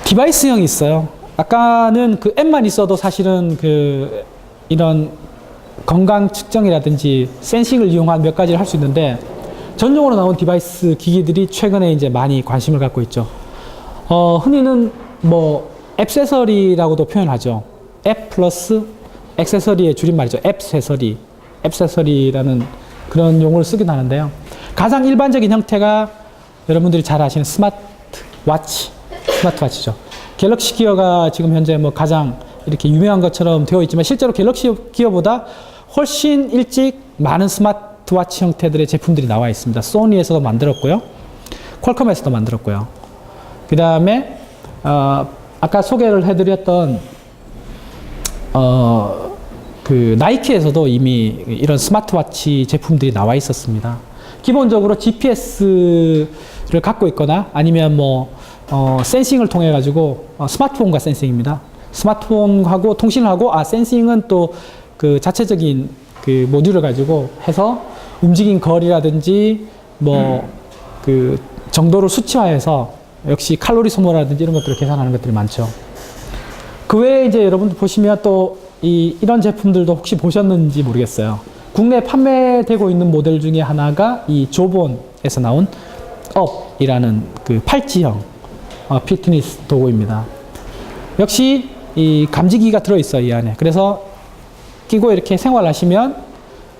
디바이스형이 있어요. 아까는 그 앱만 있어도 사실은 그 이런 건강 측정이라든지 센싱을 이용한 몇 가지를 할 수 있는데 전용으로 나온 디바이스 기기들이 최근에 이제 많이 관심을 갖고 있죠. 흔히는 뭐 앱세서리라고도 표현하죠. 앱 플러스 액세서리의 줄임말이죠. 앱세서리, 앱세서리라는 그런 용어를 쓰기도 하는데요. 가장 일반적인 형태가 여러분들이 잘 아시는 스마트워치죠. 갤럭시 기어가 지금 현재 뭐 가장 이렇게 유명한 것처럼 되어 있지만 실제로 갤럭시 기어보다 훨씬 일찍 많은 스마트워치 형태들의 제품들이 나와 있습니다. 소니에서도 만들었고요. 퀄컴에서도 만들었고요. 그 다음에 아까 소개를 해드렸던 그 나이키에서도 이미 이런 스마트워치 제품들이 나와 있었습니다. 기본적으로 GPS를 갖고 있거나 아니면 뭐 센싱을 통해 가지고 스마트폰과 센싱입니다. 스마트폰하고 통신을 하고 센싱은 또 그 자체적인 그 모듈을 가지고 해서 움직인 거리라든지 뭐 그 정도를 수치화해서 역시 칼로리 소모라든지 이런 것들을 계산하는 것들이 많죠. 그 외에 이제 여러분들 보시면 또 이런 제품들도 혹시 보셨는지 모르겠어요. 국내에 판매되고 있는 모델 중에 하나가 이 조본에서 나온 업이라는 그 팔찌형 피트니스 도구입니다. 역시 이 감지기가 들어있어요, 이 안에. 그래서 끼고 이렇게 생활하시면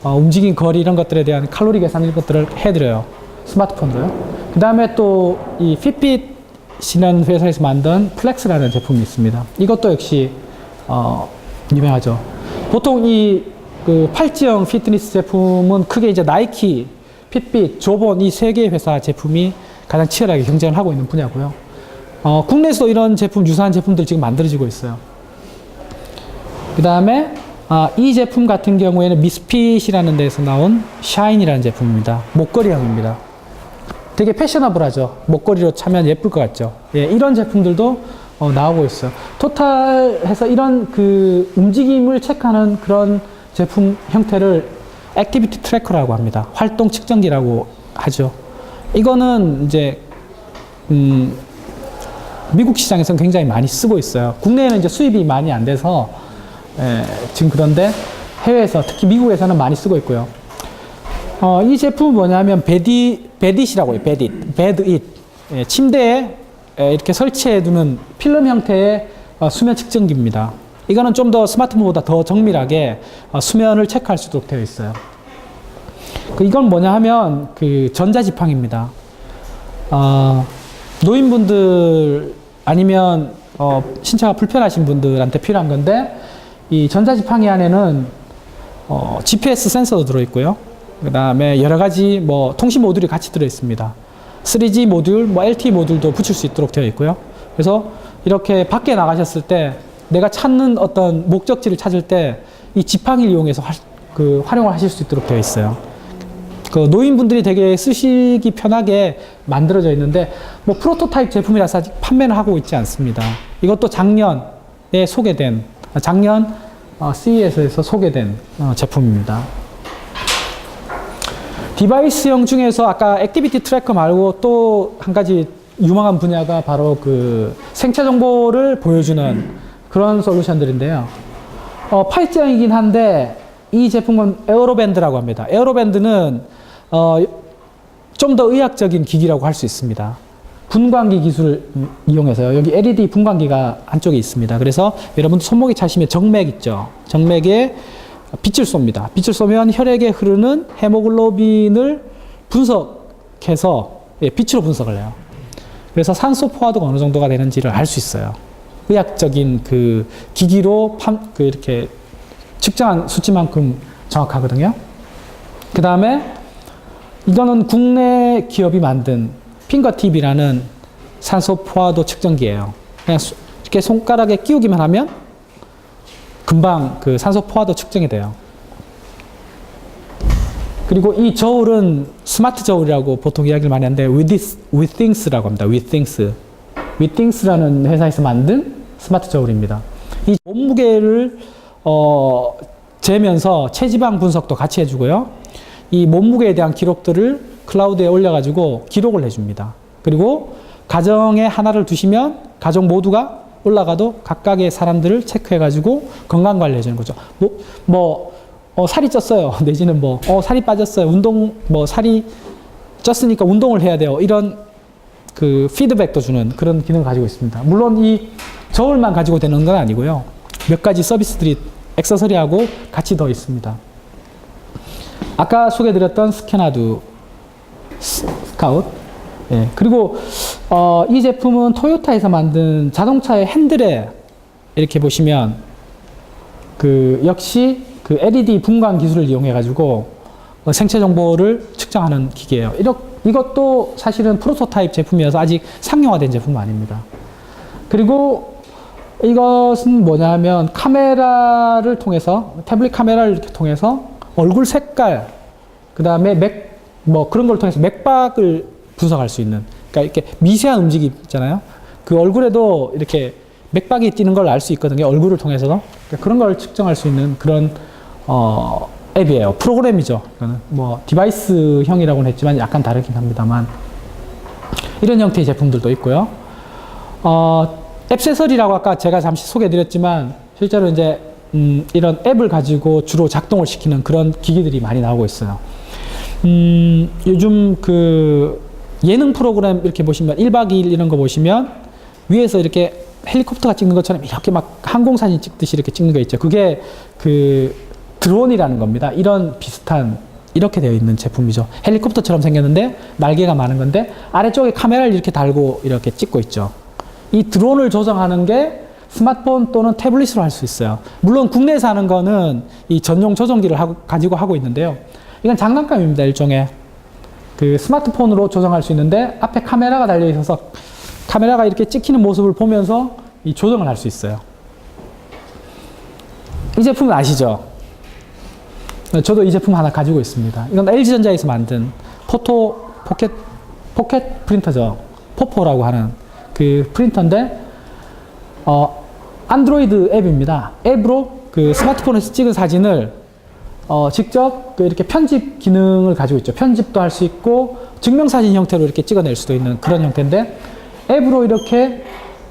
움직인 거리 이런 것들에 대한 칼로리 계산 이런 것들을 해드려요. 스마트폰으로요. 그 다음에 또 이 핏빛이라는 회사에서 만든 플렉스라는 제품이 있습니다. 이것도 역시 유명하죠. 보통 이 그 팔찌형 피트니스 제품은 크게 이제 나이키, 핏빛, 조본 이 세 개의 회사 제품이 가장 치열하게 경쟁을 하고 있는 분야고요. 국내에서도 이런 제품, 유사한 제품들이 지금 만들어지고 있어요. 그 다음에 이 제품 같은 경우에는 미스핏이라는 데서 나온 샤인이라는 제품입니다. 목걸이형입니다. 되게 패셔너블하죠. 목걸이로 차면 예쁠 것 같죠. 예, 이런 제품들도 나오고 있어요. 토탈해서 이런 그 움직임을 체크하는 그런 제품 형태를 액티비티 트래커라고 합니다. 활동 측정기라고 하죠. 이거는 이제 미국 시장에서는 굉장히 많이 쓰고 있어요. 국내에는 이제 수입이 많이 안 돼서 지금 그런데 해외에서 특히 미국에서는 많이 쓰고 있고요. 이 제품은 뭐냐면 베딧이라고 해요. 베드잇. 침대에 이렇게 설치해 두는 필름 형태의 수면 측정기입니다. 이거는 좀 더 스마트폰보다 더 정밀하게 수면을 체크할 수 있도록 되어 있어요. 이건 뭐냐 하면 그 전자지팡입니다. 노인분들 아니면 신체가 불편하신 분들한테 필요한 건데 이 전자지팡이 안에는 GPS 센서도 들어있고요. 그 다음에 여러 가지 뭐 통신 모듈이 같이 들어있습니다. 3G 모듈, 뭐 LTE 모듈도 붙일 수 있도록 되어 있고요. 그래서 이렇게 밖에 나가셨을 때 내가 찾는 어떤 목적지를 찾을 때 이 지팡이를 이용해서 활용을 하실 수 있도록 되어 있어요. 그 노인분들이 되게 쓰시기 편하게 만들어져 있는데 뭐 프로토타입 제품이라서 아직 판매는 하고 있지 않습니다. 이것도 작년에 소개된 작년 CES에서 소개된 제품입니다. 디바이스형 중에서 아까 액티비티 트래커 말고 또 한 가지 유망한 분야가 바로 그 생체 정보를 보여주는 그런 솔루션들인데요. 팔찌형이긴 한데 이 제품은 에어로밴드라고 합니다. 에어로밴드는 좀 더 의학적인 기기라고 할 수 있습니다. 분광기 기술을 이용해서요. 여기 LED 분광기가 한쪽에 있습니다. 그래서 여러분 손목에 차시면 정맥 있죠. 정맥에 빛을 쏩니다. 빛을 쏘면 혈액에 흐르는 헤모글로빈을 분석해서 빛으로 분석을 해요. 그래서 산소 포화도가 어느 정도가 되는지를 알 수 있어요. 의학적인 그 기기로 이렇게 측정한 수치만큼 정확하거든요. 그 다음에 이거는 국내 기업이 만든 핑거팁이라는 산소 포화도 측정기예요. 그냥 이렇게 손가락에 끼우기만 하면 금방 그 산소 포화도 측정이 돼요. 그리고 이 저울은 스마트 저울이라고 보통 이야기를 많이 하는데 Withings 합니다. Withings라는 회사에서 만든 스마트 저울입니다. 이 몸무게를 재면서 체지방 분석도 같이 해주고요. 이 몸무게에 대한 기록들을 클라우드에 올려가지고 기록을 해줍니다. 그리고 가정에 하나를 두시면 가족 모두가 올라가도 각각의 사람들을 체크해가지고 건강 관리해주는 거죠. 살이 쪘어요. 내지는 살이 빠졌어요. 살이 쪘으니까 운동을 해야 돼요. 이런 그 피드백도 주는 그런 기능을 가지고 있습니다. 물론 이 저울만 가지고 되는 건 아니고요. 몇 가지 서비스들이 액세서리하고 같이 더 있습니다. 아까 소개드렸던 스캐나두 스카웃. 예, 그리고 이 제품은 토요타에서 만든 자동차의 핸들에 이렇게 보시면 역시 그 LED 분광 기술을 이용해 가지고 생체 정보를 측정하는 기계예요. 이것도 사실은 프로토타입 제품이어서 아직 상용화된 제품은 아닙니다. 그리고 이것은 뭐냐면 카메라를 통해서 태블릿 카메라를 이렇게 통해서 얼굴 색깔 그 다음에 그런 걸 통해서 맥박을 분석할 수 있는, 그러니까 이렇게 미세한 움직임 있잖아요. 그 얼굴에도 이렇게 맥박이 뛰는 걸 알 수 있거든요. 얼굴을 통해서도. 그러니까 그런 걸 측정할 수 있는 그런 앱이에요. 프로그램이죠. 이거는 디바이스형이라고는 했지만 약간 다르긴 합니다만 이런 형태의 제품들도 있고요. 액세서리라고 아까 제가 잠시 소개해드렸지만 실제로 이제 이런 앱을 가지고 주로 작동을 시키는 그런 기기들이 많이 나오고 있어요. 요즘 그 예능 프로그램 이렇게 보시면 1박 2일 이런 거 보시면 위에서 이렇게 헬리콥터가 찍는 것처럼 이렇게 막 항공사진 찍듯이 이렇게 찍는 거 있죠. 그게 그 드론이라는 겁니다. 이런 비슷한 이렇게 되어 있는 제품이죠. 헬리콥터처럼 생겼는데 날개가 많은 건데 아래쪽에 카메라를 이렇게 달고 이렇게 찍고 있죠. 이 드론을 조정하는 게 스마트폰 또는 태블릿으로 할 수 있어요. 물론 국내에서 하는 거는 이 전용 조정기를 가지고 하고 있는데요. 이건 장난감입니다. 일종의 그 스마트폰으로 조정할 수 있는데 앞에 카메라가 달려 있어서 카메라가 이렇게 찍히는 모습을 보면서 이 조정을 할 수 있어요. 이 제품은 아시죠? 저도 이 제품 하나 가지고 있습니다. 이건 LG전자에서 만든 포켓 프린터죠. 포포라고 하는 그 프린터인데 안드로이드 앱입니다. 앱으로 그 스마트폰에서 찍은 사진을 직접 이렇게 편집 기능을 가지고 있죠. 편집도 할 수 있고 증명사진 형태로 이렇게 찍어낼 수도 있는 그런 형태인데 앱으로 이렇게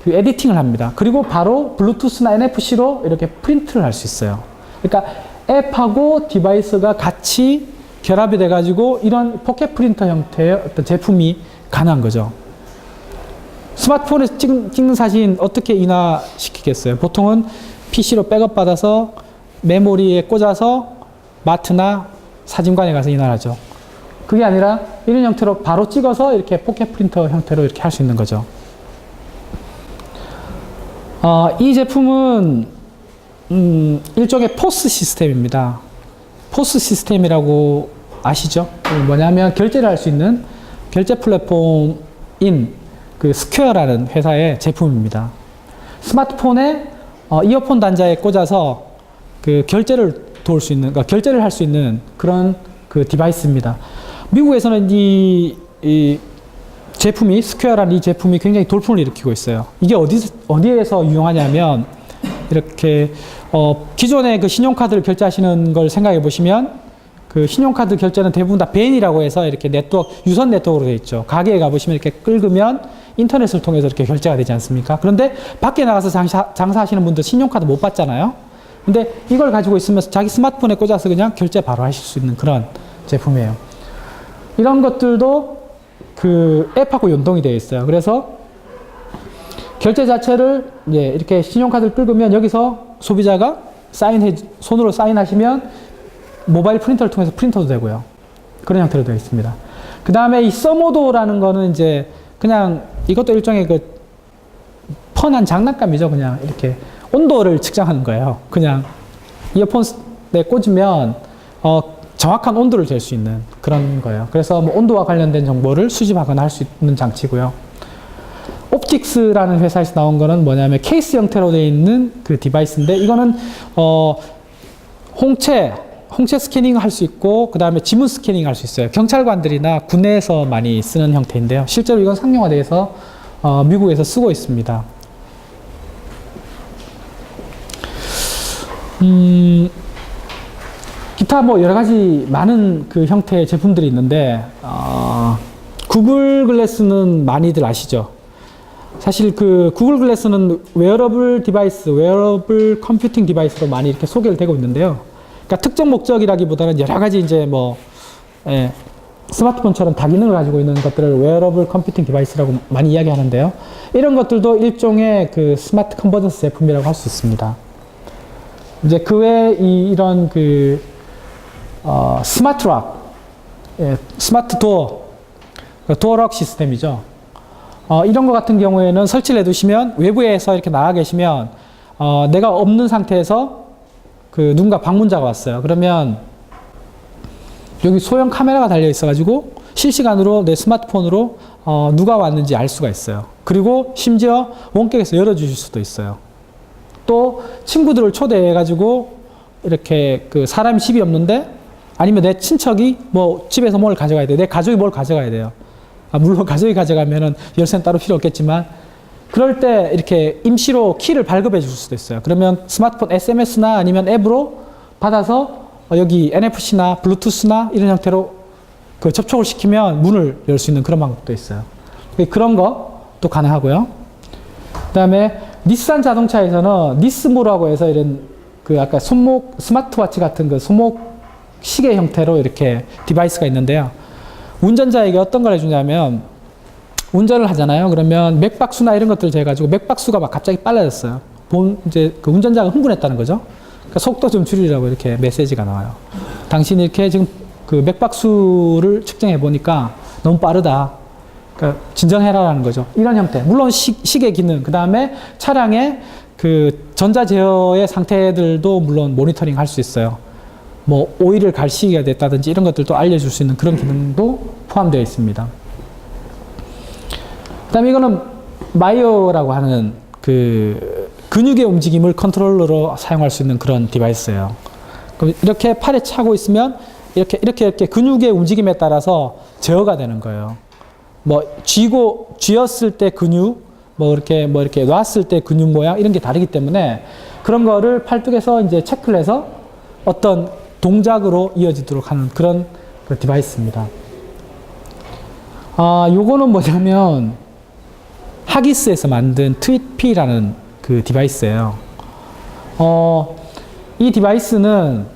그 에디팅을 합니다. 그리고 바로 블루투스나 NFC로 이렇게 프린트를 할 수 있어요. 그러니까 앱하고 디바이스가 같이 결합이 돼가지고 이런 포켓 프린터 형태의 어떤 제품이 가능한 거죠. 스마트폰에서 찍는 사진 어떻게 인화시키겠어요? 보통은 PC로 백업 받아서 메모리에 꽂아서 마트나 사진관에 가서 인화하죠. 그게 아니라 이런 형태로 바로 찍어서 이렇게 포켓 프린터 형태로 이렇게 할 수 있는 거죠. 이 제품은 일종의 POS 시스템입니다. POS 시스템이라고 아시죠? 뭐냐면 결제를 할 수 있는 결제 플랫폼인 그 스퀘어라는 회사의 제품입니다. 스마트폰에 이어폰 단자에 꽂아서 그 결제를 도울 수 있는, 그러니까 결제를 할 수 있는 그런 그 디바이스입니다. 미국에서는 이 제품이 스퀘어라는 이 제품이 굉장히 돌풍을 일으키고 있어요. 이게 어디에서 유용하냐면 이렇게 기존의 그 신용카드를 결제하시는 걸 생각해 보시면 그 신용카드 결제는 대부분 다 벤이라고 해서 이렇게 유선 네트워크로 되어 있죠. 가게에 가보시면 이렇게 끌으면 인터넷을 통해서 이렇게 결제가 되지 않습니까? 그런데 밖에 나가서 장사하시는 분들 신용카드 못 받잖아요. 근데 이걸 가지고 있으면 자기 스마트폰에 꽂아서 그냥 결제 바로 하실 수 있는 그런 제품이에요. 이런 것들도 그 앱하고 연동이 되어 있어요. 그래서 결제 자체를 이렇게 신용카드를 끌으면 여기서 소비자가 손으로 사인하시면 모바일 프린터를 통해서 프린터도 되고요. 그런 형태로 되어 있습니다. 그 다음에 이 서모도라는 거는 이제 그냥 이것도 일종의 그 펀한 장난감이죠. 그냥 이렇게 온도를 측정하는 거예요. 그냥 이어폰에 꽂으면 정확한 온도를 잴 수 있는 그런 거예요. 그래서 뭐 온도와 관련된 정보를 수집하거나 할 수 있는 장치고요. 옵틱스라는 회사에서 나온 거는 뭐냐면 케이스 형태로 되어 있는 그 디바이스인데 이거는 홍채 스캐닝 할 수 있고 그 다음에 지문 스캐닝 할 수 있어요. 경찰관들이나 군내에서 많이 쓰는 형태인데요. 실제로 이건 상용화돼서 미국에서 쓰고 있습니다. 기타 뭐 여러 가지 많은 그 형태의 제품들이 있는데 구글 글래스는 많이들 아시죠? 사실 그 구글 글래스는 웨어러블 디바이스, 웨어러블 컴퓨팅 디바이스로 많이 이렇게 소개를 되고 있는데요. 그러니까 특정 목적이라기보다는 여러 가지 이제 뭐 스마트폰처럼 다기능을 가지고 있는 것들을 웨어러블 컴퓨팅 디바이스라고 많이 이야기하는데요. 이런 것들도 일종의 그 스마트 컨버전스 제품이라고 할 수 있습니다. 이제 그 외에 이런 그 스마트 락, 스마트 도어, 도어락 시스템이죠. 이런 것 같은 경우에는 설치를 해두시면 외부에서 이렇게 나가 계시면 내가 없는 상태에서 그 누군가 방문자가 왔어요. 그러면 여기 소형 카메라가 달려 있어가지고 실시간으로 내 스마트폰으로 누가 왔는지 알 수가 있어요. 그리고 심지어 원격에서 열어주실 수도 있어요. 또 친구들을 초대해가지고 이렇게 그 사람이 집이 없는데 아니면 내 친척이 뭐 집에서 뭘 가져가야 돼. 내 가족이 뭘 가져가야 돼요. 물론 가족이 가져가면은 열쇠는 따로 필요 없겠지만 그럴 때 이렇게 임시로 키를 발급해 줄 수도 있어요. 그러면 스마트폰 SMS나 아니면 앱으로 받아서 여기 NFC나 블루투스나 이런 형태로 그 접촉을 시키면 문을 열 수 있는 그런 방법도 있어요. 그런 것도 가능하고요. 그 다음에 닛산 자동차에서는 니스모라고 해서 이런 그 아까 손목 스마트워치 같은 그 손목 시계 형태로 이렇게 디바이스가 있는데요. 운전자에게 어떤 걸 해주냐면 운전을 하잖아요. 그러면 맥박수나 이런 것들을 재가지고 맥박수가 막 갑자기 빨라졌어요. 이제 그 운전자가 흥분했다는 거죠. 그러니까 속도 좀 줄이라고 이렇게 메시지가 나와요. 당신이 이렇게 지금 그 맥박수를 측정해 보니까 너무 빠르다. 그러니까 진정해라라는 거죠. 이런 형태. 물론 시계 기능, 그 다음에 차량의 그 전자 제어의 상태들도 물론 모니터링 할 수 있어요. 뭐 오일을 갈 시기가 됐다든지 이런 것들도 알려줄 수 있는 그런 기능도 포함되어 있습니다. 그 다음에 이거는 마이어라고 하는 그 근육의 움직임을 컨트롤러로 사용할 수 있는 그런 디바이스예요. 그럼 이렇게 팔에 차고 있으면 이렇게 근육의 움직임에 따라서 제어가 되는 거예요. 뭐 쥐었을 때 근육, 뭐 이렇게 놨을 때 근육 모양 이런 게 다르기 때문에 그런 거를 팔뚝에서 이제 체크를 해서 어떤 동작으로 이어지도록 하는 그런 그 디바이스입니다. 요거는 뭐냐면 하기스에서 만든 트윗피라는 그 디바이스예요. 이 디바이스는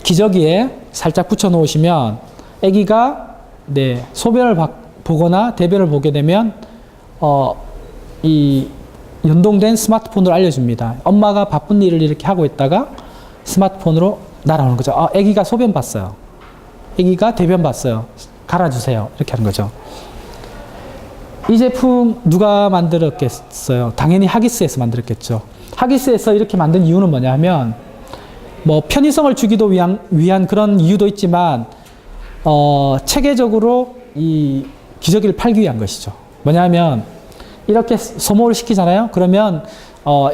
기저귀에 살짝 붙여 놓으시면 아기가 소변을 보거나 대변을 보게 되면 이 연동된 스마트폰으로 알려줍니다. 엄마가 바쁜 일을 이렇게 하고 있다가 스마트폰으로 날아오는 거죠. 아기가 소변 봤어요. 아기가 대변 봤어요. 갈아주세요. 이렇게 하는 거죠. 이 제품 누가 만들었겠어요? 당연히 하기스에서 만들었겠죠. 하기스에서 이렇게 만든 이유는 뭐냐면 뭐 편의성을 주기도 위한 그런 이유도 있지만 체계적으로 이 기저귀를 팔기 위한 것이죠. 뭐냐면 이렇게 소모를 시키잖아요. 그러면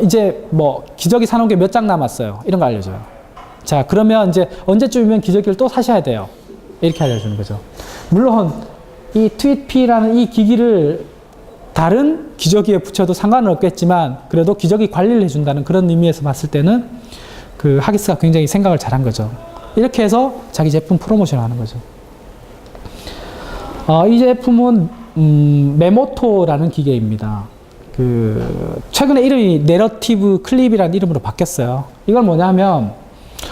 이제 뭐 기저귀 사놓은 게 몇 장 남았어요. 이런 거 알려줘요. 자, 그러면 이제 언제쯤이면 기저귀를 또 사셔야 돼요. 이렇게 알려주는 거죠. 물론 이 트윗피라는 이 기기를 다른 기저귀에 붙여도 상관은 없겠지만 그래도 기저귀 관리를 해준다는 그런 의미에서 봤을 때는 그 하기스가 굉장히 생각을 잘한 거죠. 이렇게 해서 자기 제품 프로모션을 하는 거죠. 이 제품은 메모토라는 기계입니다. 최근에 이름이 내러티브 클립이라는 이름으로 바뀌었어요. 이건 뭐냐면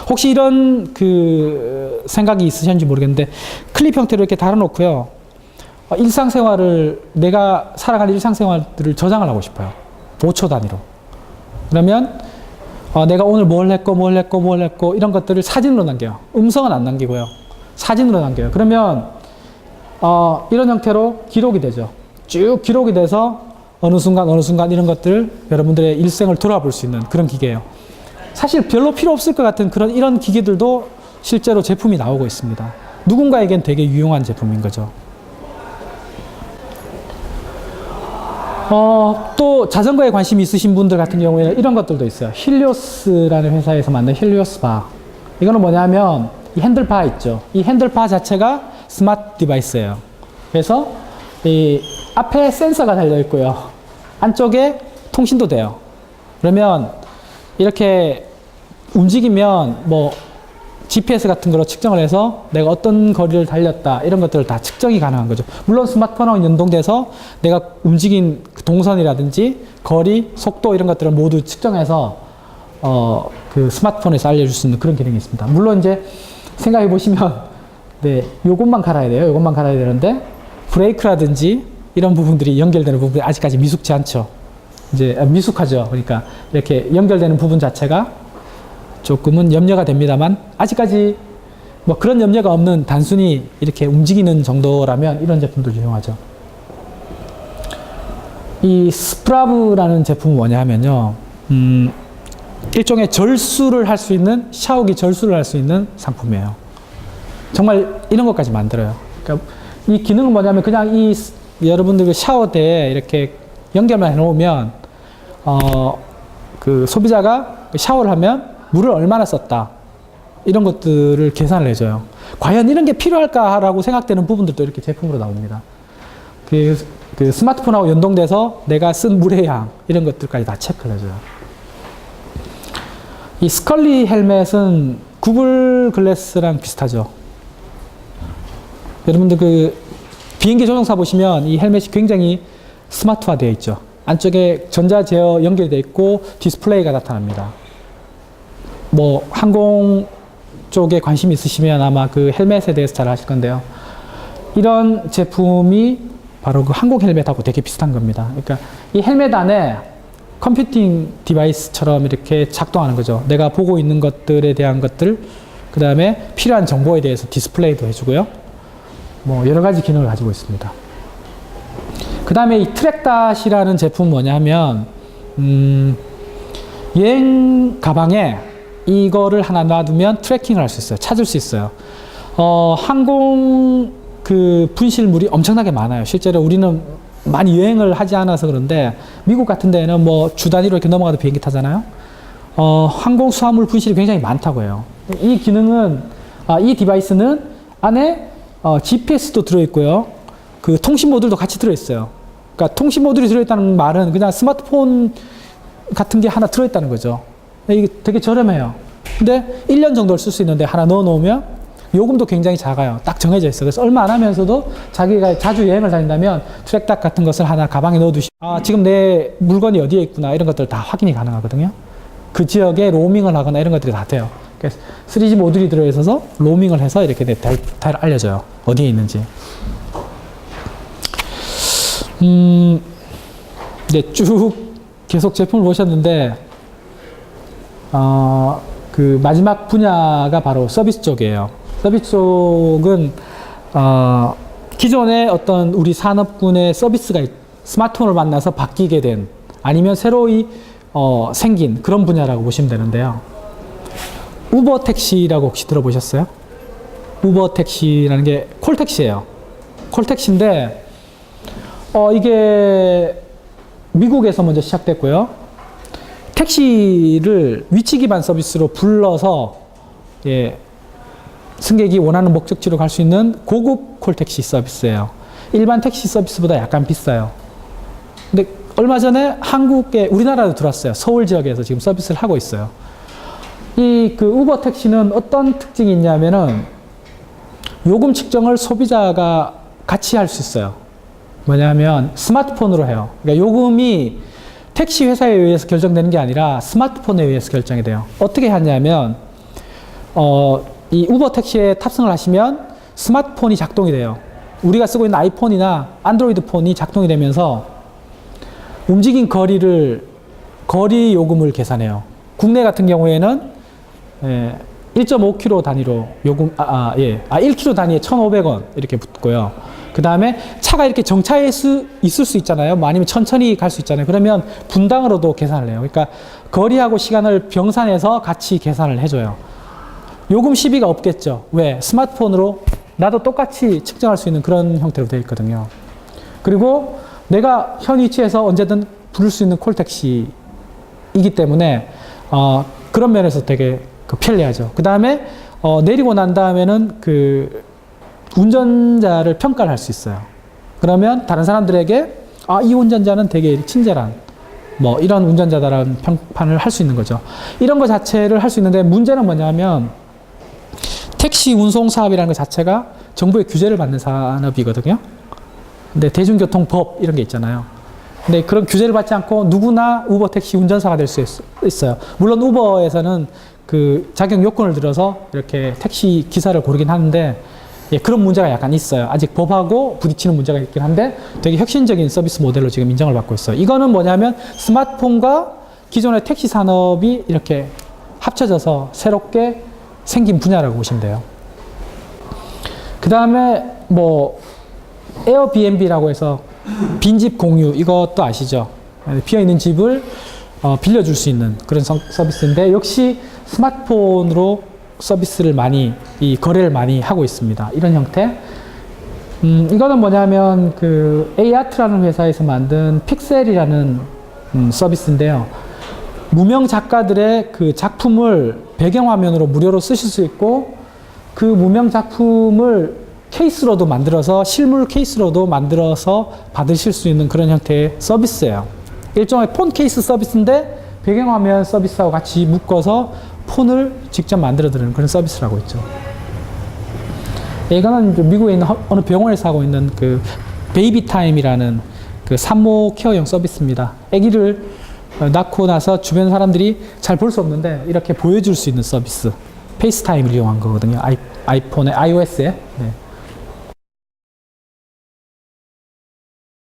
혹시 이런 그 생각이 있으셨는지 모르겠는데 클립 형태로 이렇게 달아놓고요. 일상생활을 내가 살아가는 일상생활들을 저장을 하고 싶어요. 5초 단위로. 그러면 내가 오늘 뭘 했고 이런 것들을 사진으로 남겨요. 음성은 안 남기고요. 사진으로 남겨요. 그러면 이런 형태로 기록이 되죠. 쭉 기록이 돼서 어느 순간 이런 것들 여러분들의 일생을 돌아볼 수 있는 그런 기계예요. 사실 별로 필요 없을 것 같은 이런 기계들도 실제로 제품이 나오고 있습니다. 누군가에겐 되게 유용한 제품인 거죠. 또 자전거에 관심이 있으신 분들 같은 경우에는 이런 것들도 있어요. 힐리오스라는 회사에서 만든 힐리오스 바. 이거는 뭐냐면 이 핸들바 있죠. 이 핸들바 자체가 스마트 디바이스예요. 그래서 이 앞에 센서가 달려 있고요. 안쪽에 통신도 돼요. 그러면 이렇게 움직이면 뭐 GPS 같은 거로 측정을 해서 내가 어떤 거리를 달렸다 이런 것들을 다 측정이 가능한 거죠. 물론 스마트폰하고 연동돼서 내가 움직인 그 동선이라든지 거리, 속도 이런 것들을 모두 측정해서 그 스마트폰에서 알려줄 수 있는 그런 기능이 있습니다. 물론 이제 생각해 보시면 네, 요것만 갈아야 돼요. 요것만 갈아야 되는데 브레이크라든지 이런 부분들이 연결되는 부분이 아직까지 미숙지 않죠. 이제 미숙하죠. 그러니까 이렇게 연결되는 부분 자체가 조금은 염려가 됩니다만 아직까지 뭐 그런 염려가 없는 단순히 이렇게 움직이는 정도라면 이런 제품들 유용하죠. 이 스프라브라는 제품은 뭐냐 하면요. 일종의 절수를 할 수 있는 샤워기 절수를 할 수 있는 상품이에요. 정말 이런 것까지 만들어요. 그러니까 이 기능은 뭐냐면 그냥 이 여러분들 그 샤워대에 이렇게 연결만 해놓으면 그 소비자가 샤워를 하면 물을 얼마나 썼다 이런 것들을 계산을 해줘요. 과연 이런 게 필요할까라고 생각되는 부분들도 이렇게 제품으로 나옵니다. 그 스마트폰하고 연동돼서 내가 쓴 물의 양 이런 것들까지 다 체크를 해줘요. 이 스컬리 헬멧은 구글 글래스랑 비슷하죠. 여러분들 그 비행기 조종사 보시면 이 헬멧이 굉장히 스마트화 되어 있죠. 안쪽에 전자 제어 연결되어 있고 디스플레이가 나타납니다. 뭐 항공 쪽에 관심이 있으시면 아마 그 헬멧에 대해서 잘 아실 건데요. 이런 제품이 바로 그 항공 헬멧하고 되게 비슷한 겁니다. 그러니까 이 헬멧 안에 컴퓨팅 디바이스처럼 이렇게 작동하는 거죠. 내가 보고 있는 것들에 대한 것들, 그 다음에 필요한 정보에 대해서 디스플레이도 해주고요. 뭐 여러 가지 기능을 가지고 있습니다. 그 다음에 이 트랙닷이라는 제품은 뭐냐 하면 여행 가방에 이거를 하나 놔두면 트래킹을 할 수 있어요. 찾을 수 있어요. 항공 그 분실물이 엄청나게 많아요. 실제로 우리는 많이 여행을 하지 않아서 그런데 미국 같은 데는 뭐 주 단위로 이렇게 넘어가도 비행기 타잖아요. 항공 수화물 분실이 굉장히 많다고 해요. 이 기능은 이 디바이스는 안에 GPS도 들어있고요. 그 통신 모듈도 같이 들어있어요. 그러니까 통신 모듈이 들어있다는 말은 그냥 스마트폰 같은 게 하나 들어있다는 거죠. 이게 되게 저렴해요. 근데 1년 정도를 쓸 수 있는데 하나 넣어 놓으면 요금도 굉장히 작아요. 딱 정해져 있어요. 그래서 얼마 안 하면서도 자기가 자주 여행을 다닌다면 트랙닷 같은 것을 하나 가방에 넣어 두시면 지금 내 물건이 어디에 있구나 이런 것들 다 확인이 가능하거든요. 그 지역에 로밍을 하거나 이런 것들이 다 돼요. 그래서 3G 모듈이 들어있어서 로밍을 해서 이렇게 다 알려줘요. 어디에 있는지. 네, 쭉 계속 제품을 보셨는데 그 마지막 분야가 바로 서비스 쪽이에요. 서비스 쪽은 기존의 어떤 우리 산업군의 서비스가 스마트폰을 만나서 바뀌게 된 아니면 새로이 생긴 그런 분야라고 보시면 되는데요. 우버 택시라고 혹시 들어보셨어요? 우버 택시라는 게 콜택시예요. 콜택시인데 이게 미국에서 먼저 시작됐고요. 택시를 위치 기반 서비스로 불러서 승객이 원하는 목적지로 갈 수 있는 고급 콜택시 서비스예요. 일반 택시 서비스보다 약간 비싸요. 근데 얼마 전에 우리나라로 들어왔어요. 서울 지역에서 지금 서비스를 하고 있어요. 그 우버 택시는 어떤 특징이 있냐면은 요금 측정을 소비자가 같이 할 수 있어요. 뭐냐면 스마트폰으로 해요. 그러니까 요금이 택시 회사에 의해서 결정되는 게 아니라 스마트폰에 의해서 결정이 돼요. 어떻게 하냐면 이 우버 택시에 탑승을 하시면 스마트폰이 작동이 돼요. 우리가 쓰고 있는 아이폰이나 안드로이드 폰이 작동이 되면서 움직인 거리 요금을 계산해요. 국내 같은 경우에는 1.5km 단위로 요금 1km 단위에 1,500원 이렇게 붙고요. 그 다음에 차가 이렇게 정차해 있을 수 있잖아요. 뭐 아니면 천천히 갈 수 있잖아요. 그러면 분당으로도 계산을 해요. 그러니까 거리하고 시간을 병산해서 같이 계산을 해줘요. 요금 시비가 없겠죠. 왜? 스마트폰으로 나도 똑같이 측정할 수 있는 그런 형태로 되어 있거든요. 그리고 내가 현 위치에서 언제든 부를 수 있는 콜택시이기 때문에 그런 면에서 되게 편리하죠. 그 다음에 내리고 난 다음에는 그 운전자를 평가를 할 수 있어요. 그러면 다른 사람들에게 이 운전자는 되게 친절한 뭐 이런 운전자다라는 평판을 할 수 있는 거죠. 이런 거 자체를 할 수 있는데 문제는 뭐냐면 택시 운송 사업이라는 것 자체가 정부의 규제를 받는 산업이거든요. 근데 대중교통법 이런 게 있잖아요. 근데 그런 규제를 받지 않고 누구나 우버 택시 운전사가 될 수 있어요. 물론 우버에서는 그 자격 요건을 들어서 이렇게 택시 기사를 고르긴 하는데 예, 그런 문제가 약간 있어요. 아직 법하고 부딪히는 문제가 있긴 한데 되게 혁신적인 서비스 모델로 지금 인정을 받고 있어요. 이거는 뭐냐면 스마트폰과 기존의 택시 산업이 이렇게 합쳐져서 새롭게 생긴 분야라고 보시면 돼요. 그 다음에 뭐 에어비앤비라고 해서 빈집 공유 이것도 아시죠? 비어있는 집을 빌려줄 수 있는 그런 서비스인데 역시 스마트폰으로 서비스를 많이 거래를 많이 하고 있습니다. 이런 형태. 이거는 뭐냐면 그 에이아트라는 회사에서 만든 픽셀이라는 서비스인데요. 무명 작가들의 그 작품을 배경화면으로 무료로 쓰실 수 있고 그 무명 작품을 케이스로도 만들어서 실물 케이스로도 만들어서 받으실 수 있는 그런 형태의 서비스예요. 일종의 폰 케이스 서비스인데 배경화면 서비스하고 같이 묶어서 폰을 직접 만들어 드리는 그런 서비스를 하고 있죠. 이거는 미국에 있는 어느 병원에서 하고 있는 그 베이비 타임이라는 그 산모 케어용 서비스입니다. 아기를 낳고 나서 주변 사람들이 잘 볼 수 없는데 이렇게 보여줄 수 있는 서비스. 페이스타임을 이용한 거거든요. 아이폰에, iOS에. 네.